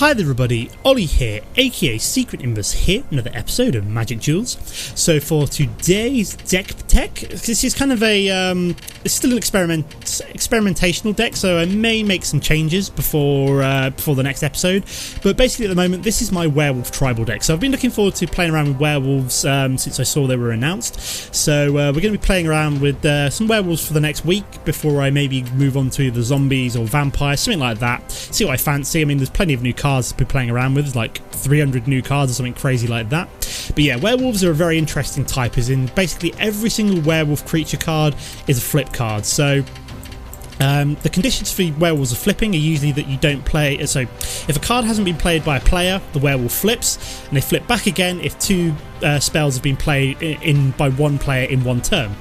Hi there everybody, Ollie here, aka Secret Inverse here, another episode of Magic Duels. So for today's deck tech, this is kind of a, it's still an experimentational deck, so I may make some changes before the next episode. But basically at the moment, this is my Werewolf tribal deck. So I've been looking forward to playing around with Werewolves since I saw they were announced. So we're going to be playing around with some Werewolves for the next week before I maybe move on to the Zombies or Vampires, something like that. See what I fancy. I mean, there's plenty of new cards to be playing around with, like 300 new cards or something crazy like that. But yeah, werewolves are a very interesting type, as in basically every single werewolf creature card is a flip card. So the conditions for werewolves of flipping are usually that you don't play. So if a card hasn't been played by a player, the werewolf flips, and they flip back again if two spells have been played in by one player in one turn.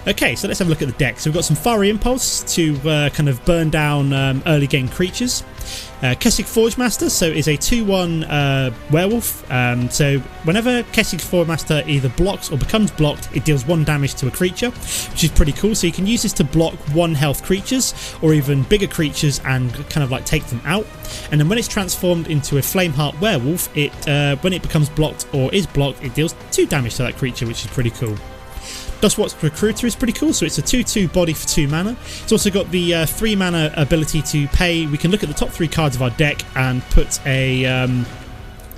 Okay, so let's have a look at the deck. So we've got some Fiery Impulse to kind of burn down early game creatures. Kessig Forgemaster, so is a 2/1 werewolf. So whenever Kessig Forgemaster either blocks or becomes blocked, it deals 1 damage to a creature, which is pretty cool. So you can use this to block 1 health creatures or even bigger creatures and kind of like take them out. And then when it's transformed into a Flameheart werewolf, it when it becomes blocked or is blocked, it deals 2 damage to that creature, which is pretty cool. Duskwatch Recruiter is pretty cool, so it's a 2/2 body for 2 mana. It's also got the 3 mana ability to pay. We can look at the top 3 cards of our deck and put a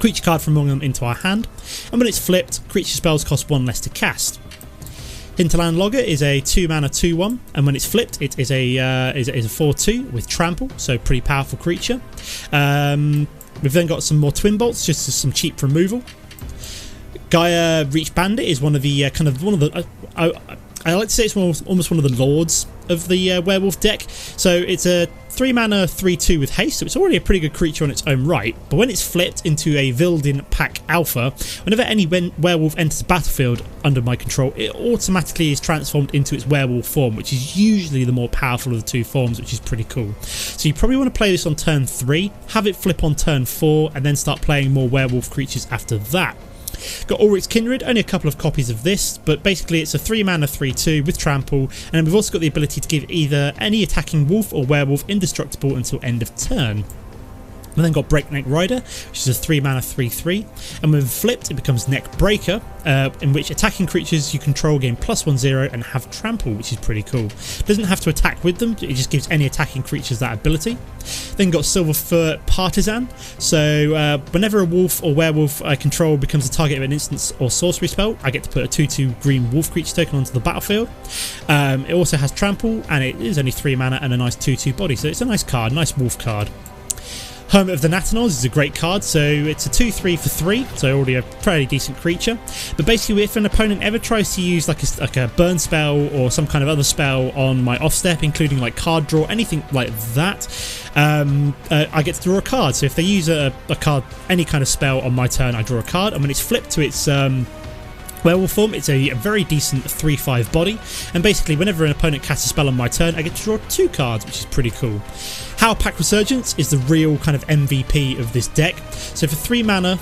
creature card from among them into our hand. And when it's flipped, creature spells cost 1 less to cast. Hinterland Logger is a 2 mana 2/1, and when it's flipped, it is a 4/2 with trample, so pretty powerful creature. We've then got some more Twin Bolts, just as some cheap removal. Geier Reach Bandit is one of the I like to say it's almost one of the lords of the werewolf deck. So it's a 3 mana 3/2 with haste, so it's already a pretty good creature on its own right. But when it's flipped into a Vildin Pack Alpha, whenever any werewolf enters the battlefield under my control, it automatically is transformed into its werewolf form, which is usually the more powerful of the 2 forms, which is pretty cool. So you probably want to play this on turn 3, have it flip on turn 4, and then start playing more werewolf creatures after that. Got Ulrich's Kindred, only a couple of copies of this, but basically it's a 3 mana 3/2 with trample, and then we've also got the ability to give either any attacking wolf or werewolf indestructible until end of turn. We've then got Breakneck Rider, which is a 3 mana 3/3, and when flipped it becomes Neck Breaker, in which attacking creatures you control gain +1/0 and have trample, which is pretty cool. Doesn't have to attack with them, it just gives any attacking creatures that ability. Then got Silverfur Partisan, so whenever a wolf or werewolf I control becomes the target of an instant or sorcery spell, I get to put a 2/2 green wolf creature token onto the battlefield. It also has trample, and it is only 3 mana and a nice 2/2 body, so it's a nice card, nice wolf card. Hermit of the Natterknolls is a great card, so it's a 2/3 for 3, so already a fairly decent creature. But basically, if an opponent ever tries to use like a burn spell or some kind of other spell on my off step, including like card draw, anything like that, I get to draw a card. So if they use a card, any kind of spell on my turn, I draw a card, and when it's flipped to its werewolf form, it's a very decent 3/5 body, and basically whenever an opponent casts a spell on my turn, I get to draw 2 cards, which is pretty cool. Howlpack Resurgence is the real kind of MVP of this deck. So for 3 mana,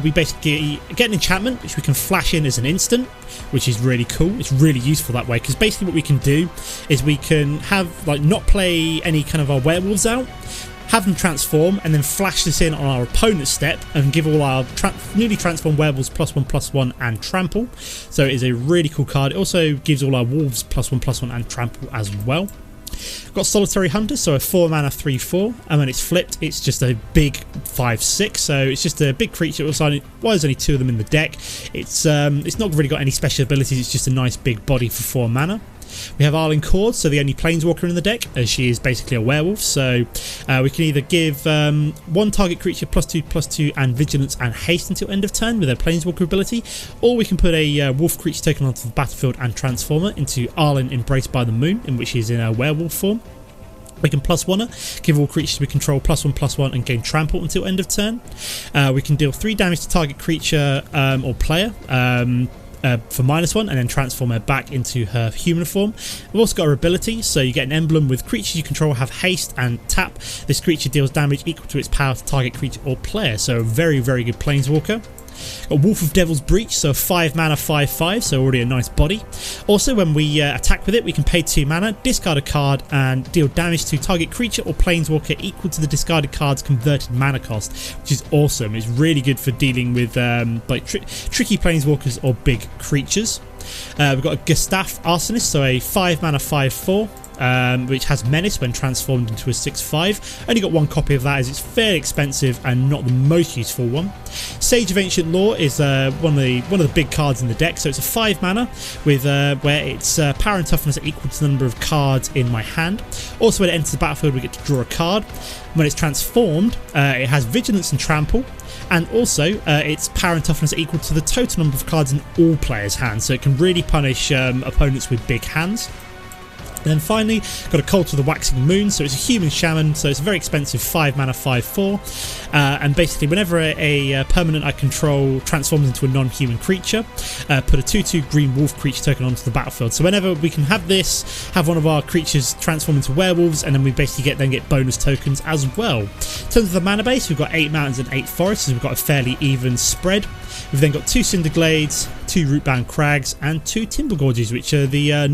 we basically get an enchantment, which we can flash in as an instant, which is really cool. It's really useful that way, because basically what we can do is we can have like not play any kind of our werewolves out, have them transform, and then flash this in on our opponent's step and give all our newly transformed werewolves +1/+1 and trample. So it is a really cool card. It also gives all our wolves +1/+1 and trample as well. Got Solitary Hunter, so a 4 mana 3/4, and when it's flipped, it's just a big 5/6. So it's just a big creature. Why there's only 2 of them in the deck? It's not really got any special abilities. It's just a nice big body for 4 mana. We have Arlinn Kord, so the only Planeswalker in the deck, as she is basically a werewolf. So we can either give 1 target creature +2/+2 and vigilance and haste until end of turn with her Planeswalker ability, or we can put a wolf creature token onto the battlefield and transform her into Arlinn Embraced by the Moon, in which she is in a werewolf form. We can +1 her, give all creatures we control +1/+1 and gain trample until end of turn. We can deal 3 damage to target creature or player for -1, and then transform her back into her human form. We've also got her ability, so you get an emblem with creatures you control have haste and tap. This creature deals damage equal to its power to target creature or player, so a very, very good Planeswalker. Got Wolf of Devil's Breach, so a 5 mana 5/5, so already a nice body. Also, when we attack with it, we can pay 2 mana, discard a card, and deal damage to target creature or planeswalker equal to the discarded card's converted mana cost, which is awesome. It's really good for dealing with tricky planeswalkers or big creatures. We've got a Gatstaf Arsonists, so a 5 mana 5/4. Which has Menace when transformed into a 6/5. Only got one copy of that as it's fairly expensive and not the most useful one. Sage of Ancient Lore is one of the big cards in the deck, so it's a 5 mana with where its power and toughness are equal to the number of cards in my hand. Also, when it enters the battlefield, we get to draw a card. When it's transformed, it has Vigilance and Trample, and also its power and toughness are equal to the total number of cards in all players' hands, so it can really punish opponents with big hands. And then finally, got a Cult of the Waxing Moon, so it's a human shaman, so it's a very expensive 5 mana 5/4. And basically, whenever a permanent I control transforms into a non-human creature, put a 2/2 green wolf creature token onto the battlefield. So whenever we can have this, have one of our creatures transform into werewolves, and then we basically get bonus tokens as well. In terms of the mana base, we've got 8 mountains and 8 forests, so we've got a fairly even spread. We've then got 2 Cinder Glades, 2 Rootbound Crags, and 2 Timber Gorges, which are the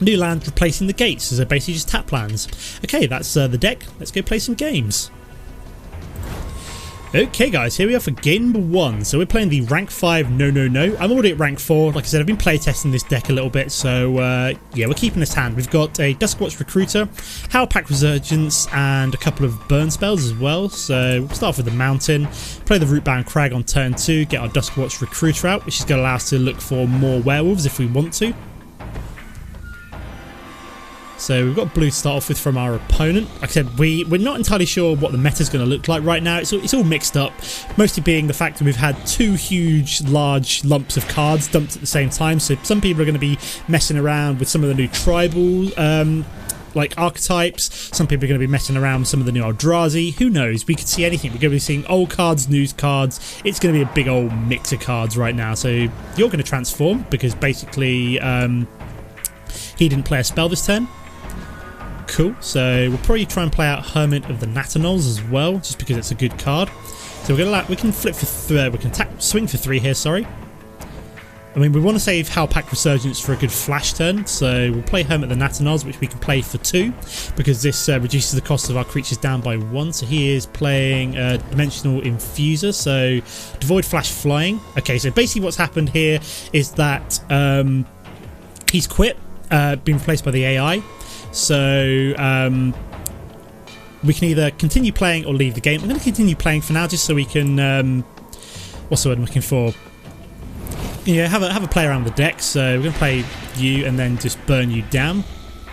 new land replacing the gates, so they're basically just tap lands. Okay, that's the deck. Let's go play some games. Okay guys, here we are for game number 1. So we're playing the rank 5 No. I'm already at rank 4. Like I said, I've been playtesting this deck a little bit, so yeah, we're keeping this hand. We've got a Duskwatch Recruiter, Howlpack Resurgence, and a couple of burn spells as well. So we'll start off with the mountain, play the Rootbound Crag on turn 2, get our Duskwatch Recruiter out, which is going to allow us to look for more werewolves if we want to. So we've got blue to start off with from our opponent. Like I said, we're not entirely sure what the meta is going to look like right now. It's all mixed up, mostly being the fact that we've had 2 huge, large lumps of cards dumped at the same time. So some people are going to be messing around with some of the new tribal like archetypes. Some people are going to be messing around with some of the new Eldrazi. Who knows? We could see anything. We're going to be seeing old cards, new cards. It's going to be a big old mix of cards right now. So you're going to transform because basically he didn't play a spell this turn. Cool, so we'll probably try and play out Hermit of the Natterknolls as well, just because it's a good card. So we can flip for we can swing for 3 here. Sorry. I mean, we want to save Howlpack Resurgence for a good flash turn, so we'll play Hermit of the Natterknolls, which we can play for 2, because this reduces the cost of our creatures down by 1. So he is playing Dimensional Infuser, so Devoid Flash Flying. Okay, so basically what's happened here is that he's quit, been replaced by the AI. So we can either continue playing or leave the game. I'm going to continue playing for now, just so we can what's the word I'm looking for? Yeah, have a play around the deck. So we're going to play you and then just burn you down,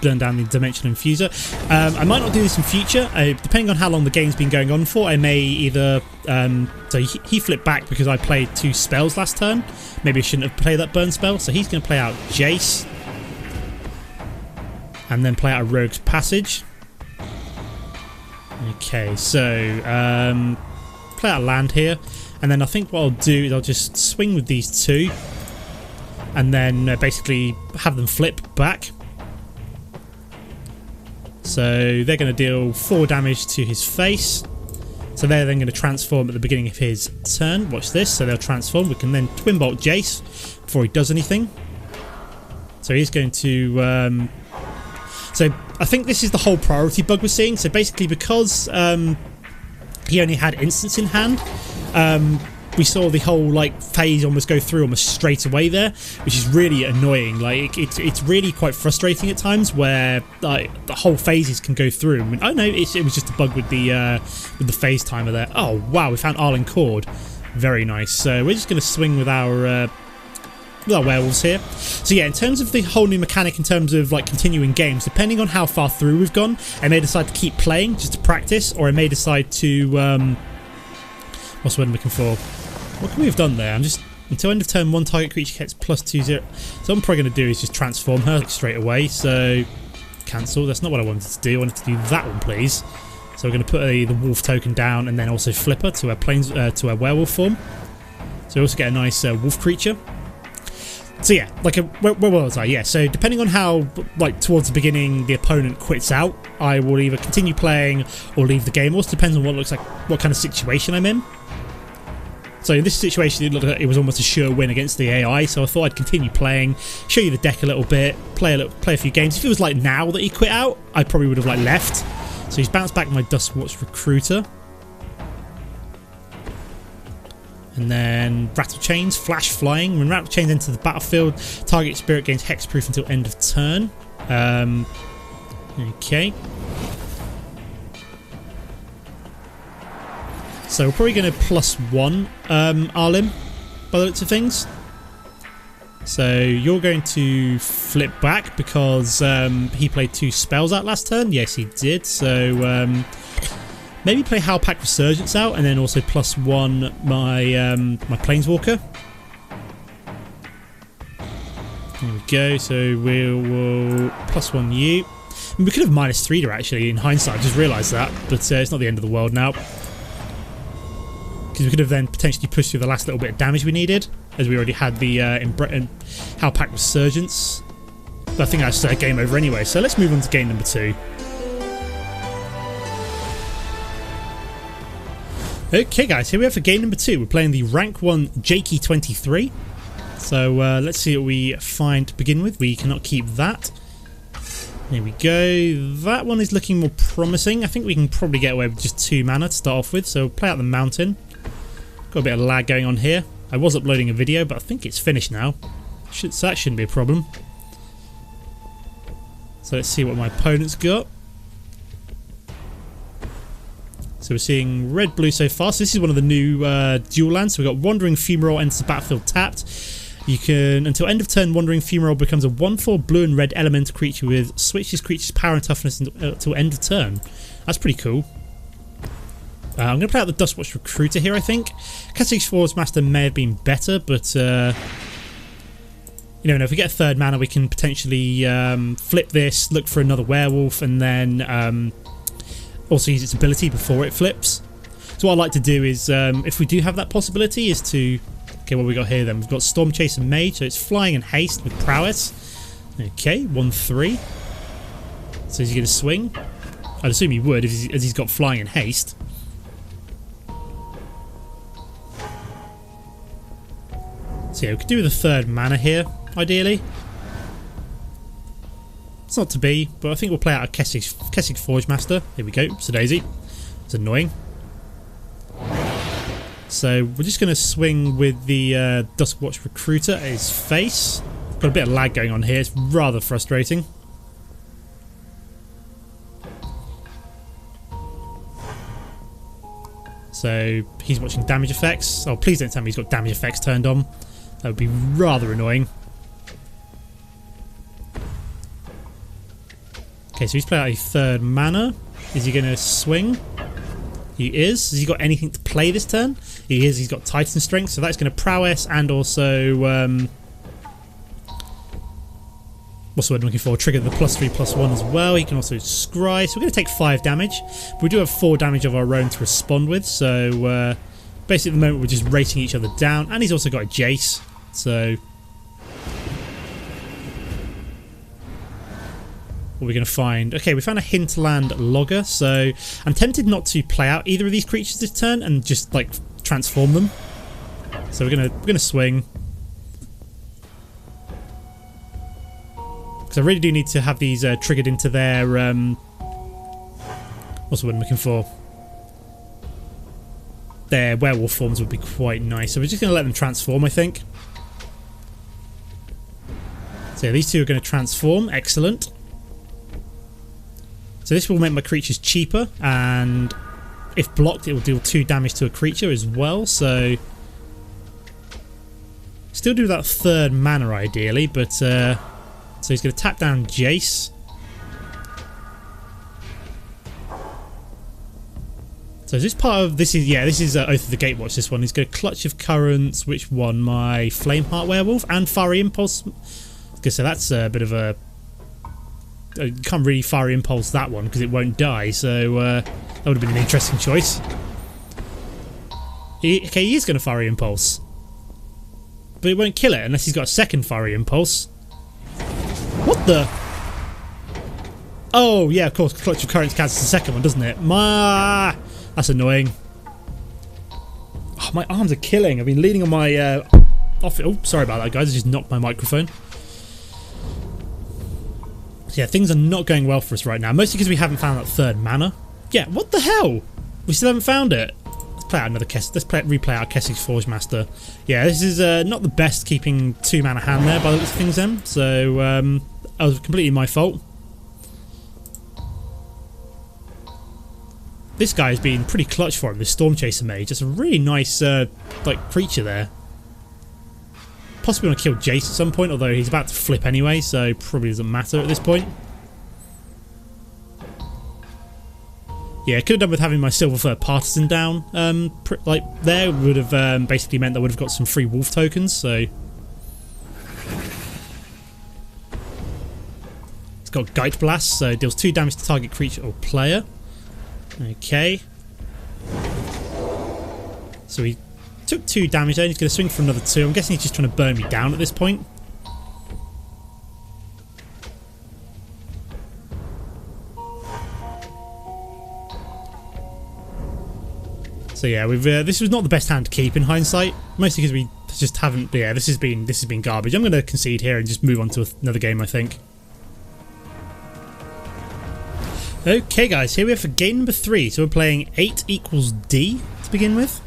burn down the Dimensional Infuser. I might not do this in future, depending on how long the game's been going on for. I may either so he flipped back because I played 2 spells last turn. Maybe I shouldn't have played that burn spell. So he's going to play out Jace. And then play out a Rogue's Passage. Okay, so play out land here. And then I think what I'll do is I'll just swing with these 2. And then basically have them flip back. So they're going to deal 4 damage to his face. So they're then going to transform at the beginning of his turn. Watch this. So they'll transform. We can then Twin Bolt Jace before he does anything. So he's going to... So I think this is the whole priority bug we're seeing. So basically, because he only had instants in hand, we saw the whole like phase almost go through almost straight away there, which is really annoying. Like it's really quite frustrating at times where like the whole phases can go through. I mean, oh no, it was just a bug with the phase timer there. Oh wow, we found Arlinn Kord. Very nice. So we're just going to swing with our werewolves here. So yeah, in terms of the whole new mechanic, in terms of like continuing games, depending on how far through we've gone, I may decide to keep playing just to practice, or I may decide to what's the word I'm looking for? What can we have done there? I'm just until end of turn 1 target creature gets +2/0. So what I'm probably going to do is just transform her straight away. So cancel. That's not what I wanted to do. I wanted to do that one, please. So we're going to put the wolf token down and then also flip her to a werewolf form. So we also get a nice wolf creature. So yeah, like where was I? Yeah, so depending on how like towards the beginning the opponent quits out, I will either continue playing or leave the game. Also depends on what looks like, what kind of situation I'm in. So in this situation, it looked like it was almost a sure win against the AI, so I thought I'd continue playing, show you the deck a little bit, play a few games. If it was like now that he quit out, I probably would have like left. So he's bounced back my Duskwatch Recruiter. And then Rattle Chains, Flash Flying. When Rattle Chains enter the battlefield, target spirit gains hexproof until end of turn. Okay. So we're probably going to +1 Arlinn, by the looks of things. So you're going to flip back because he played 2 spells out last turn. Yes, he did. So maybe play Howlpack Resurgence out and then also +1 my my Planeswalker. There we go. So we'll +1 you. I mean, we could have -3 to actually in hindsight. I just realised that, but it's not the end of the world now. Because we could have then potentially pushed through the last little bit of damage we needed, as we already had the Howlpack Resurgence. But I think that's game over anyway, so let's move on to game number 2. Okay guys, here we are for game number 2. We're playing the rank 1 Jakey 23. So let's see what we find to begin with. We cannot keep that. There we go. That one is looking more promising. I think we can probably get away with just 2 mana to start off with, so we'll play out the mountain. Got a bit of lag going on here. I was uploading a video, but I think it's finished now. So that shouldn't be a problem. So let's see what my opponent's got. So we're seeing red, blue so far. So this is one of the new dual lands. So we've got Wandering Fumarole enters the battlefield tapped. You can, until end of turn, Wandering Fumarole becomes a 1/4 blue and red elemental creature with switches creature's power and toughness until end of turn. That's pretty cool. I'm going to play out the Duskwatch Recruiter here, I think. Kessig Forgemaster may have been better, but you know, if we get a 3rd mana, we can potentially flip this, look for another werewolf, and then also use its ability before it flips. So what I'd like to do is, if we do have that possibility, is to... Okay, what have we got here then? We've got Storm Chaser Mage, so it's flying and haste with prowess. Okay, 1/3. So is he going to swing? I'd assume he would, as he's got flying and haste. So yeah, we could do with a 3rd mana here, ideally. It's not to be, but I think we'll play out a Kessig Forgemaster. Here we go. Oops, a daisy. It's annoying. So we're just going to swing with the Duskwatch Recruiter at his face. Got a bit of lag going on here. It's rather frustrating. So he's watching damage effects. Oh, please don't tell me he's got damage effects turned on. That would be rather annoying. Okay, so he's played out a 3rd mana. Is he going to swing? He is. Has he got anything to play this turn? He is. He's got Titan Strength, so that's going to prowess and also... what's the word I'm looking for? Trigger the +3/+1 as well. He can also scry. So we're going to take 5 damage. But we do have 4 damage of our own to respond with, so... basically, at the moment, we're just racing each other down. And he's also got a Jace. So... what are we going to find? Okay, we found a Hinterland Logger. So I'm tempted not to play out either of these creatures this turn and just, like, transform them. So we're gonna swing. Because I really do need to have these triggered into their... what's the word I'm looking for? Their werewolf forms would be quite nice. So we're just going to let them transform, I think. So yeah, these two are going to transform. Excellent. So this will make my creatures cheaper, and if blocked it will deal 2 damage to a creature as well, so... still do that 3rd mana ideally, but... so he's going to tap down Jace. So is this part of... this is Oath of the Gatewatch, this one. He's going to Clutch of Currents, which one? My Flameheart Werewolf and Fiery Impulse. So that's a bit of a... you can't really Fiery Impulse that one because it won't die, so that would have been an interesting choice. Okay, he is going to Fiery Impulse. But it won't kill it unless he's got a 2nd Fiery Impulse. What the... oh, yeah, of course, Clutch of Currents cancels the 2nd one, doesn't it? That's annoying. Oh, my arms are killing. I've been leaning on my off. Oh, sorry about that, guys. I just knocked my microphone. So yeah, things are not going well for us right now. Mostly because we haven't found that third mana. Yeah, what the hell? We still haven't found it. Let's play out another replay our Kessig Forgemaster. Yeah, this is not the best keeping 2 mana hand there by the looks of things then. So that was completely my fault. This guy has been pretty clutch for him, this Storm Chaser Mage. It's a really nice like creature there. Possibly want to kill Jace at some point, although he's about to flip anyway, so probably doesn't matter at this point. Yeah, could have done with having my Silverfur Partisan down. Like there would have basically meant I would have got some free wolf tokens. So it's got Geier Blast, so deals 2 damage to target creature or player. Okay. So he took 2 damage there. He's going to swing for another 2. I'm guessing he's just trying to burn me down at this point. So yeah, we've this was not the best hand to keep in hindsight, mostly because we just haven't. Yeah, this has been garbage. I'm going to concede here and just move on to another game, I think. Okay, guys, here we are for game number 3. So we're playing 8 equals D to begin with.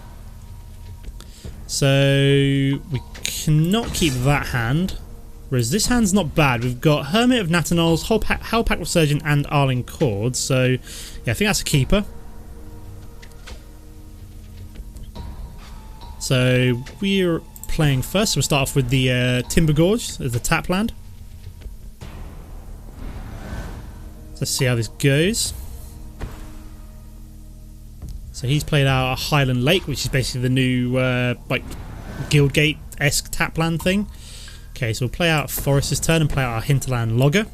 So we cannot keep that hand, whereas this hand's not bad. We've got Hermit of Natterknolls, Howlpack Resurgence, and Arlinn Kord. So yeah, I think that's a keeper. So we're playing first. So we'll start off with the Timber Gorge as the tap land. Let's see how this goes. So he's played out a Highland Lake, which is basically the new like Guildgate-esque tap land thing. Okay, so we'll play out Forest's turn and play out our Hinterland Logger.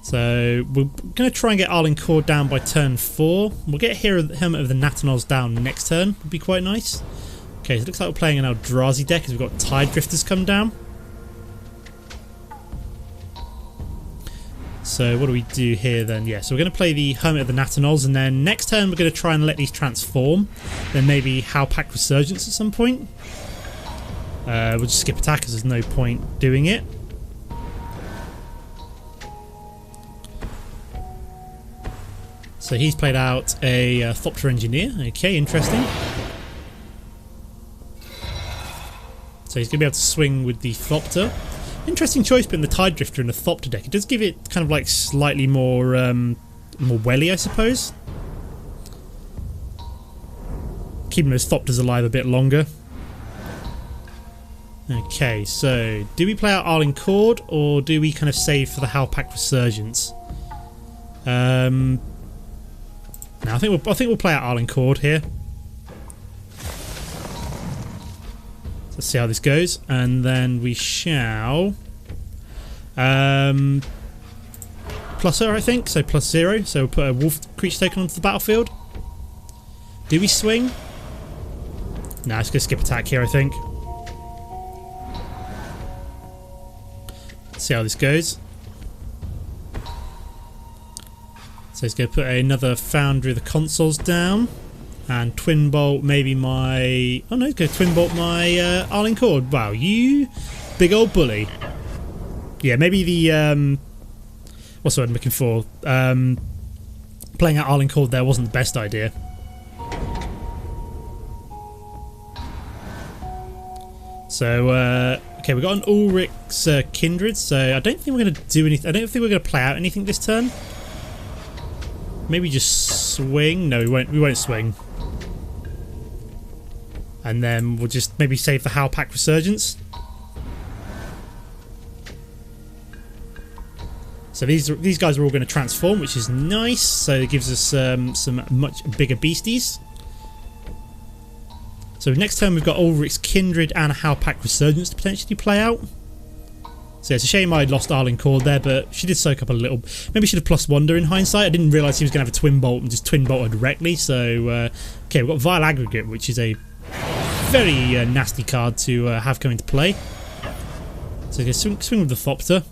So we're going to try and get Arlinn Kord down by turn 4. We'll get Hermit of the Natterknolls down next turn. Would be quite nice. Okay, so it looks like we're playing an Eldrazi deck as we've got Tide Drifters come down. So what do we do here then? Yeah, so we're going to play the Hermit of the Natterknolls, and then next turn we're going to try and let these transform. Then maybe Howlpack Resurgence at some point. We'll just skip attack because there's no point doing it. So he's played out a Thopter Engineer. Okay, interesting. So he's going to be able to swing with the Thopter. Interesting choice putting the Tide Drifter in the Thopter deck. It does give it kind of like slightly more more welly, I suppose. Keeping those Thopters alive a bit longer. Okay, so do we play out Arlinn Kord or do we kind of save for the Howlpack Resurgence? No, I think we'll play out Arlinn Kord here. Let's see how this goes, and then we shall +0, I think. So +0. So we'll put a wolf creature token onto the battlefield. Do we swing? No, let's go skip attack here, I think. Let's see how this goes. So he's going to put another Foundry of the Consoles down. And Twin Bolt maybe my... Oh no, he's going to Twin Bolt my Arlinn Kord. Wow, you big old bully. Yeah, maybe the... what's the word I'm looking for? Playing out Arlinn Kord there wasn't the best idea. So, okay, we've got an Ulrich's Kindred, so I don't think we're going to do anything. I don't think we're going to play out anything this turn. Maybe just swing. No, we won't swing. And then we'll just maybe save the Howlpack Resurgence. So these guys are all going to transform, which is nice. So it gives us some much bigger beasties. So next turn we've got Ulrich's Kindred and a Howlpack Resurgence to potentially play out. So it's a shame I lost Arlinn Kord there, but she did soak up a little. Maybe she should have +1'd her in hindsight. I didn't realise he was going to have a Twin Bolt and just Twin Bolt her directly. So, okay, we've got Vile Aggregate, which is a very nasty card to have come into play. So swing with the Thopter.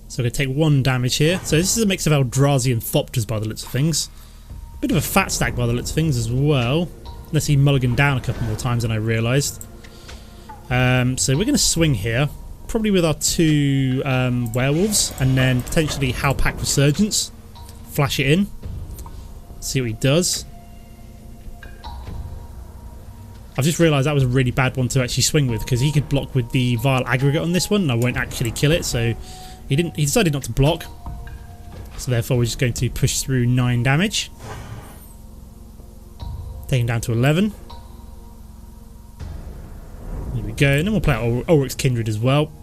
So we're going to take 1 damage here. So this is a mix of Eldrazi and Thopters by the looks of things. Bit of a fat stack by the looks of things as well. Unless he mulliganed down a couple more times than I realised. So we're going to swing here. Probably with our 2 Werewolves. And then potentially Howlpack Resurgence. Flash it in. See what he does. I've just realised that was a really bad one to actually swing with, because he could block with the Vile Aggregate on this one and I won't actually kill it, so he decided not to block. So therefore we're just going to push through 9 damage. Take him down to 11. There we go, and then we'll play out Ulrich's Kindred as well.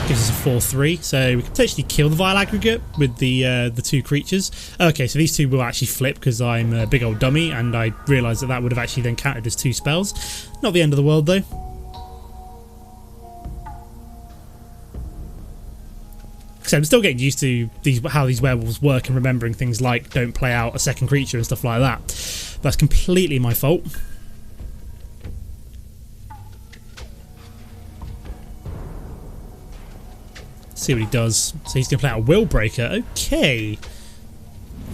Gives us a 4-3, so we can potentially kill the Vile Aggregate with the 2 creatures. Okay, so these 2 will actually flip because I'm a big old dummy, and I realised that would have actually then counted as 2 spells. Not the end of the world though. So I'm still getting used to how these werewolves work and remembering things like don't play out a second creature and stuff like that. That's completely my fault. See what he does. So he's going to play out a Willbreaker. Okay.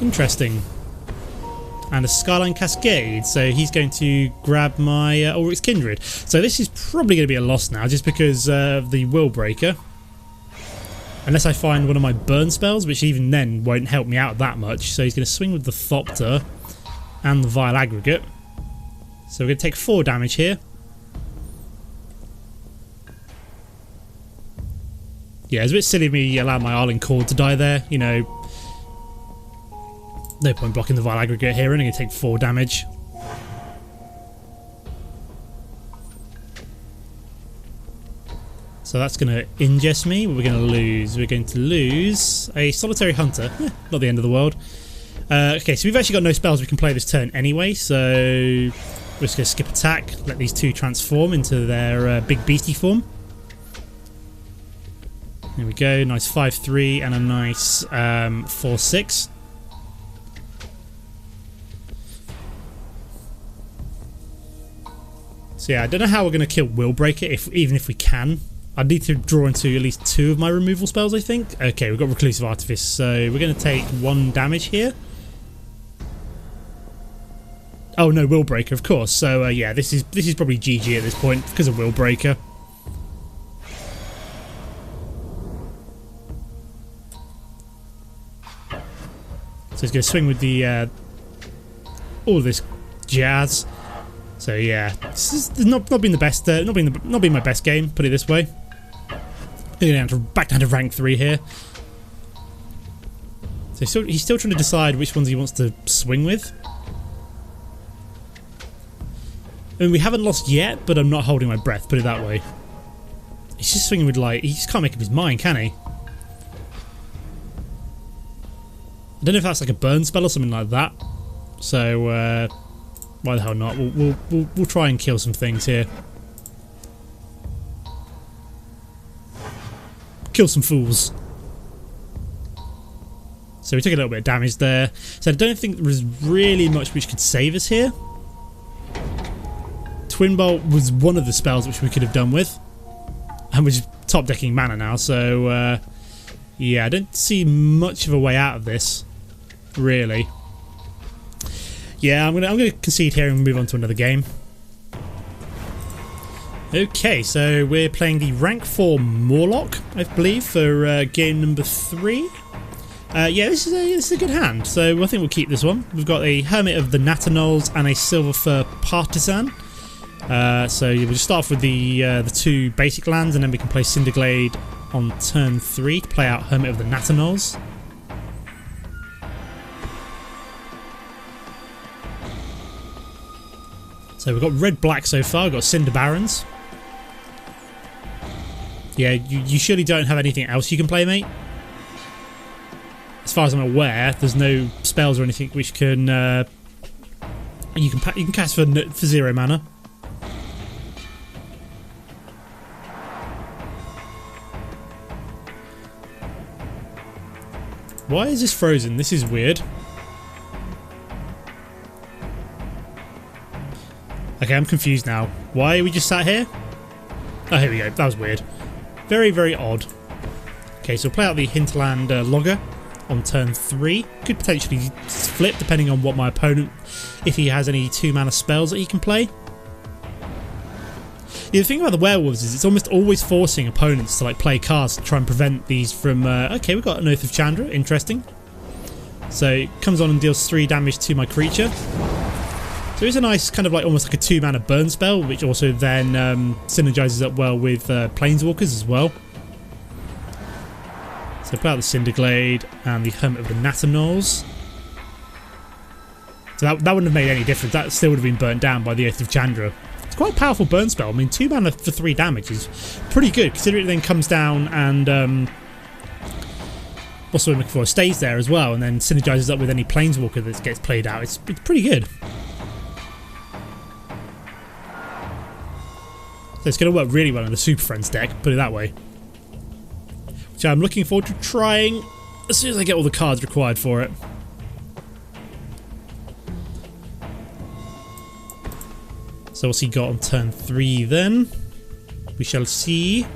Interesting. And a Skyline Cascade. So he's going to grab my Ulrich's Kindred. So this is probably going to be a loss now, just because of the Willbreaker. Unless I find one of my burn spells, which even then won't help me out that much. So he's going to swing with the Thopter and the Vile Aggregate. So we're going to take 4 damage here. Yeah, it's a bit silly of me allowing my Arlinn Kord to die there. You know, no point blocking the Vile Aggregate here. We're only going to take 4 damage. So that's going to ingest me. What we're going to lose? We're going to lose a Solitary Hunter. Not the end of the world. Okay, so we've actually got no spells we can play this turn anyway. So we're just going to skip attack. Let these 2 transform into their big beastie form. There we go, nice 5-3 and a nice 4-6. So yeah, I don't know how we're going to kill Willbreaker, even if we can. I need to draw into at least 2 of my removal spells, I think. Okay, we've got Reclusive Artifice, so we're going to take 1 damage here. Oh no, Willbreaker, of course. So yeah, this is probably GG at this point because of Willbreaker. So he's going to swing with the all this jazz. So yeah, this is not been the best, not been my best game. Put it this way. Back down to rank 3 here. So he's still trying to decide which ones he wants to swing with. I mean, we haven't lost yet, but I'm not holding my breath. Put it that way. He's just swinging with he just can't make up his mind, can he? I don't know if that's like a burn spell or something like that. So why the hell not? We'll try and kill some things here. Kill some fools. So we took a little bit of damage there. So I don't think there was really much which could save us here. Twin Bolt was one of the spells which we could have done with. And we're just top decking mana now, so yeah, I don't see much of a way out of this. Really. Yeah, I'm gonna concede here and move on to another game. Okay, so we're playing the rank 4 Morlock, I believe, for game number 3. Yeah, this is a good hand, so I think we'll keep this one. We've got a Hermit of the Natterknolls and a Silverfur Partisan. So we'll just start off with the 2 basic lands, and then we can play Cinder Glade on turn 3 to play out Hermit of the Natterknolls. So we've got red-black so far. We've got Cinder Barons. Yeah, you surely don't have anything else you can play, mate? As far as I'm aware, there's no spells or anything which can you can cast for 0 mana. Why is this frozen? This is weird. Okay, I'm confused now. Why are we just sat here? Oh, here we go. That was weird. Very, very odd. Okay, so we'll play out the Hinterland Logger on turn 3. Could potentially flip depending on what my opponent, if he has any 2-mana spells that he can play. Yeah, the thing about the Werewolves is it's almost always forcing opponents to like play cards to try and prevent these from... okay, we've got an Oath of Chandra, interesting. So it comes on and deals 3 damage to my creature. So it's a nice kind of like almost like a 2-mana burn spell, which also then synergizes up well with Planeswalkers as well. So play out the Cinder Glade and the Hermit of the Natterknolls. So that wouldn't have made any difference. That still would have been burnt down by the Oath of Chandra. It's quite a powerful burn spell. I mean, 2 mana for 3 damage is pretty good, considering it then comes down and what's what I'm looking for? Stays there as well, and then synergizes up with any Planeswalker that gets played out. It's pretty good. So it's going to work really well in the Super Friends deck, put it that way. Which I'm looking forward to trying as soon as I get all the cards required for it. So what's he got on turn 3 then? We shall see.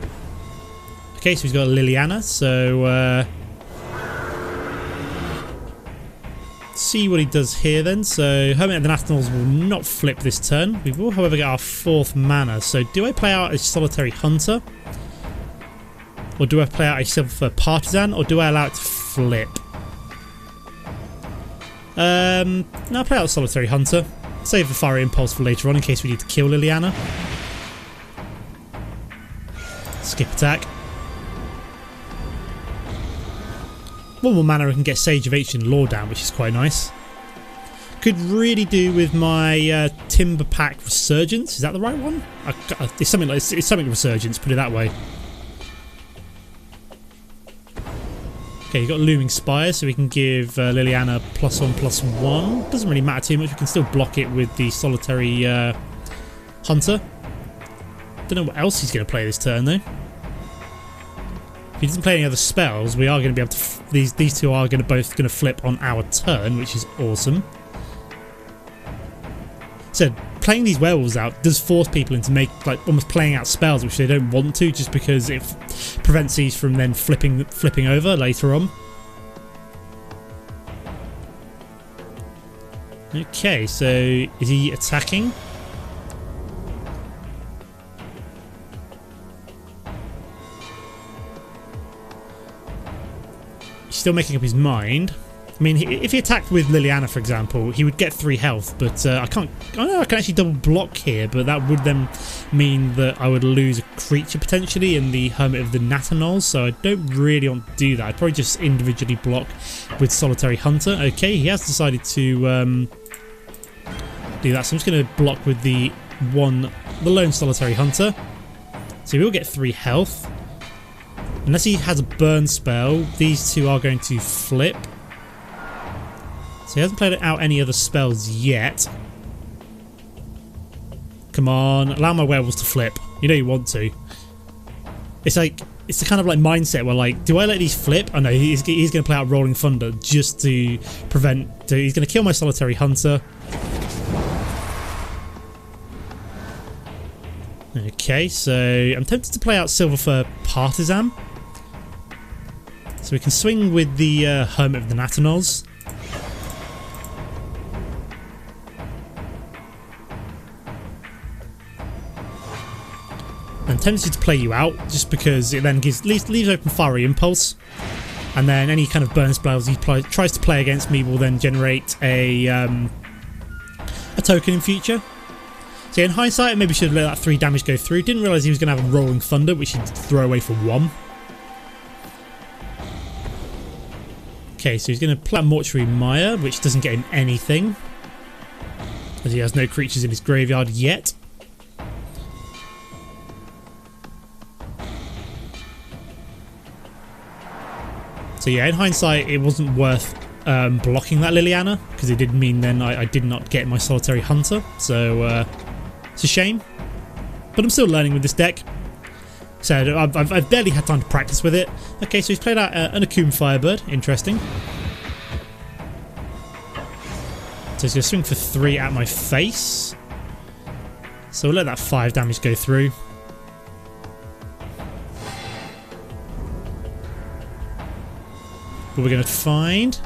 Okay, so he's got a Liliana, so see what he does here then. So Hermit of the Natterknolls will not flip this turn. We will however get our 4th mana. So do I play out a Solitary Hunter? Or do I play out a Silverfur Partisan? Or do I allow it to flip? No, I'll play out a Solitary Hunter. Save the Fiery Impulse for later on in case we need to kill Liliana. Skip attack. 1 more mana, I can get Sage of Ancient Lore down, which is quite nice. Could really do with my Timberpack Resurgence. Is that the right one? It's something like it's something Resurgence. Put it that way. Okay, you've got Looming Spire, so we can give Liliana +1/+1. Doesn't really matter too much. We can still block it with the Solitary Hunter. Don't know what else he's going to play this turn though. If he doesn't play any other spells, we are going to be able to... These two are both going to flip on our turn, which is awesome. So playing these Werewolves out does force people into almost playing out spells which they don't want to, just because it prevents these from then flipping over later on. Okay, so is he attacking? Still making up his mind. I mean, if he attacked with Liliana, for example, he would get 3 health, but I can't... I know I can actually double block here, but that would then mean that I would lose a creature potentially in the Hermit of the Natterknolls, so I don't really want to do that. I'd probably just individually block with Solitary Hunter. Okay, he has decided to do that, so I'm just going to block with the lone Solitary Hunter. So he will get 3 health. Unless he has a burn spell, these two are going to flip. So he hasn't played out any other spells yet. Come on, allow my Werewolves to flip. You know you want to. It's like, it's the kind of like mindset where like, do I let these flip? Oh no, he's going to play out Rolling Thunder just to prevent... he's going to kill my Solitary Hunter. Okay, so I'm tempted to play out Silverfur Partisan. So we can swing with the Hermit of the Natterknolls. I'm tempted to play you out, just because it then leaves open Fiery Impulse. And then any kind of burn spells he tries to play against me will then generate a token in future. So in hindsight, I maybe should have let that 3 damage go through. Didn't realise he was going to have a Rolling Thunder, which he'd throw away for 1. Okay, so he's going to play Mortuary Mire, which doesn't get him anything, as he has no creatures in his graveyard yet. So yeah, in hindsight, it wasn't worth blocking that Liliana, because it did mean then I did not get my Solitary Hunter. So it's a shame, but I'm still learning with this deck. So I've barely had time to practice with it. Okay, so he's played out an Akoum Firebird. Interesting. So he's going to swing for 3 at my face. So we'll let that 5 damage go through. what we're going to find.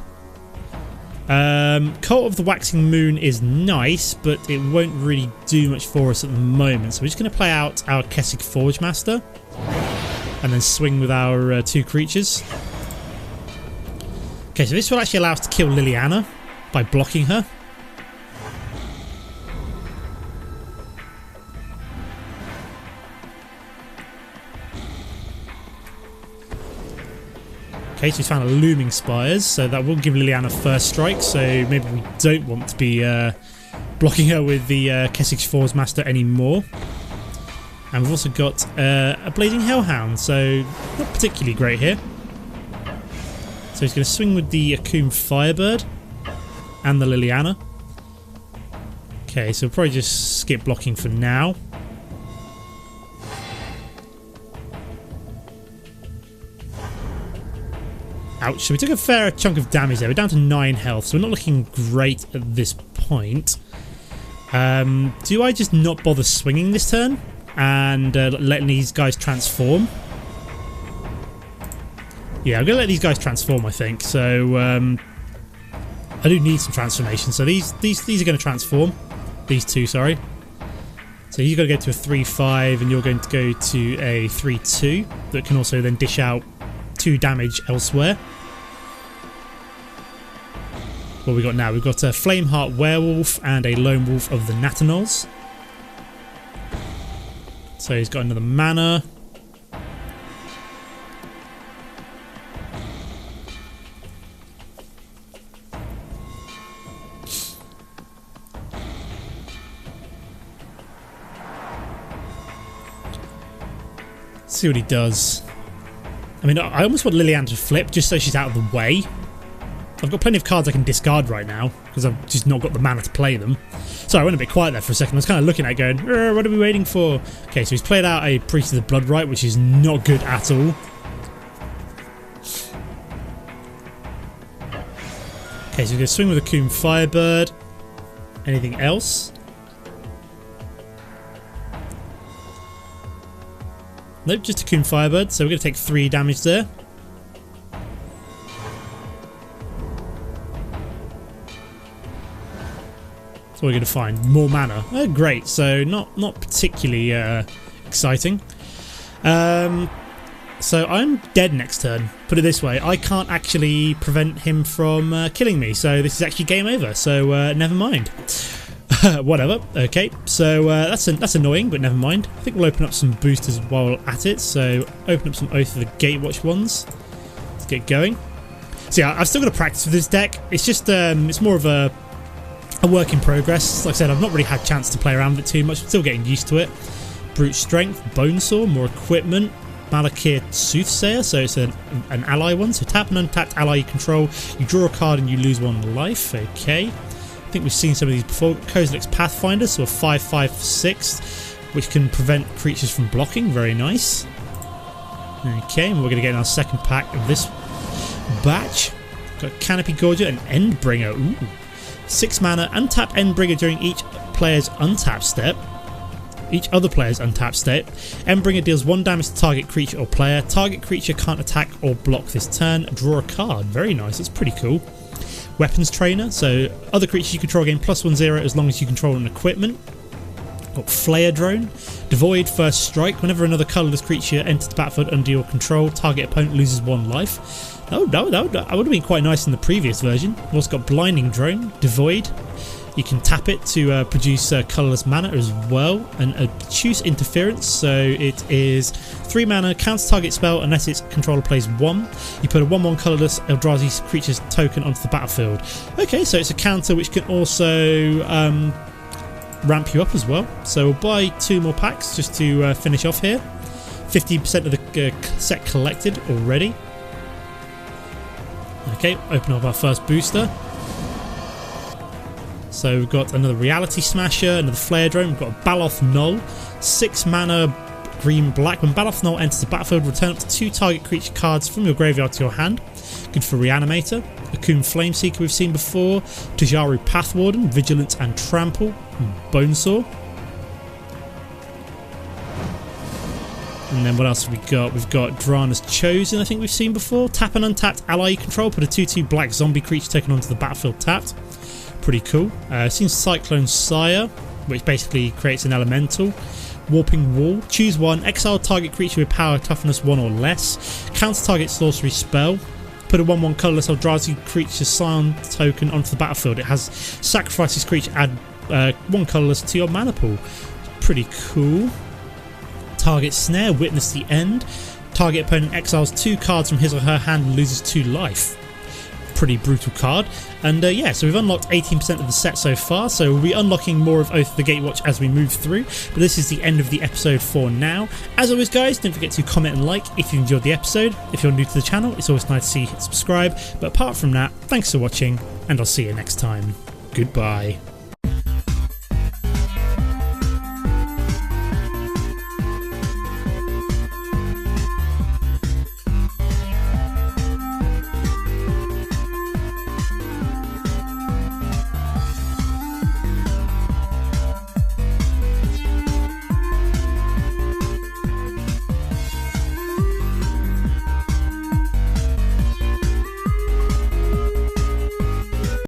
Cult of the Waxing Moon is nice, but it won't really do much for us at the moment. So we're just going to play out our Kessig Forgemaster and then swing with our 2 creatures. Okay, so this will actually allow us to kill Liliana by blocking her. Okay, so we found a Looming Spires, so that will give Liliana first strike, so maybe we don't want to be blocking her with the Kessig Forgemaster anymore. And we've also got a Blazing Hellhound, so not particularly great here. So he's going to swing with the Akoum Firebird and the Liliana. Okay, so we'll probably just skip blocking for now. Ouch, so we took a fair chunk of damage there. We're down to 9 health, so we're not looking great at this point. Do I just not bother swinging this turn and letting these guys transform? Yeah, I'm going to let these guys transform, I think. So I do need some transformation. So these are going to transform. These two, sorry. So you're going to go to a 3-5 and you're going to go to a 3-2 that can also then dish out 2 damage elsewhere. What we got now? We've got a Flameheart Werewolf and a Lone Wolf of the Natterknolls. So he's got another mana. See what he does. I mean, I almost want Liliana to flip just so she's out of the way. I've got plenty of cards I can discard right now because I've just not got the mana to play them. Sorry, I went a bit quiet there for a second. I was kind of looking at it going, what are we waiting for? Okay, so he's played out a Priest of the Bloodright, which is not good at all. Okay, so he's going to swing with a Akoum Firebird. Anything else? Nope, just a Akoum Firebird, so we're going to take 3 damage there. So we're going to find more mana. Oh, great, so not particularly exciting. So I'm dead next turn. Put it this way, I can't actually prevent him from killing me, so this is actually game over, so never mind. Whatever. Okay, so that's annoying, but never mind. I think we'll open up some boosters while at it. So open up some Oath of the Gatewatch ones. Let's get going. So yeah, I've still got to practice with this deck. It's just it's more of a work in progress. Like I said, I've not really had a chance to play around with it too much. I'm still getting used to it. Brute Strength, Bonesaw, more equipment. Malakir Soothsayer, so it's an ally one. So tap an untapped ally you control. You draw a card and you lose 1 life. Okay. I think we've seen some of these before. Kozilek's Pathfinder, so a 5/5/6, which can prevent creatures from blocking. Very nice. Okay, and we're going to get our second pack of this batch. Got Canopy Gorger and Endbringer. Ooh. 6 mana, untap Endbringer during each player's untap step. Each other player's untap step. Endbringer deals 1 damage to target creature or player. Target creature can't attack or block this turn. Draw a card. Very nice. That's pretty cool. Weapons Trainer, so other creatures you control gain +1/0 as long as you control an equipment. Got Flayer Drone. Devoid First Strike. Whenever another colourless creature enters the battlefield under your control, target opponent loses 1 life. Oh, that would have been quite nice in the previous version. We've also got Blinding Drone. Devoid. You can tap it to produce colourless mana as well. And Obtuse Interference, so it is 3 mana, counter target spell unless its controller plays 1. You put a 1/1 colourless Eldrazi creature's token onto the battlefield. Okay, so it's a counter which can also ramp you up as well. So we'll buy 2 more packs just to finish off here. 50% of the set collected already. Okay, open up our first booster. So we've got another Reality Smasher, another Flare Drone, we've got a Baloth Null, 6 mana green-black. When Baloth Null enters the battlefield, return up to 2 target creature cards from your graveyard to your hand. Good for Reanimator. Akoum Flameseeker we've seen before, Tajaru Pathwarden, Vigilance and Trample, and Bonesaw. And then what else have we got? We've got Drana's Chosen, I think we've seen before. Tap an untapped ally you control, put a 2/2 black zombie creature taken onto the battlefield tapped. Pretty cool. Seen Cyclone Sire, which basically creates an elemental. Warping Wall. Choose one. Exile target creature with power toughness 1 or less. Counter target sorcery spell. Put a 1/1 colourless Eldrazi creature Scion token onto the battlefield. It has sacrifice this creature, add 1 colourless to your mana pool. Pretty cool. Target Snare, Witness the End. Target opponent exiles 2 cards from his or her hand and loses 2 life. Pretty brutal card. And yeah, so we've unlocked 18% of the set so far, so we'll be unlocking more of Oath of the Gatewatch as we move through, but this is the end of the episode for now. As always guys, don't forget to comment and like if you enjoyed the episode. If you're new to the channel, it's always nice to see you hit subscribe, but apart from that, thanks for watching, and I'll see you next time. Goodbye.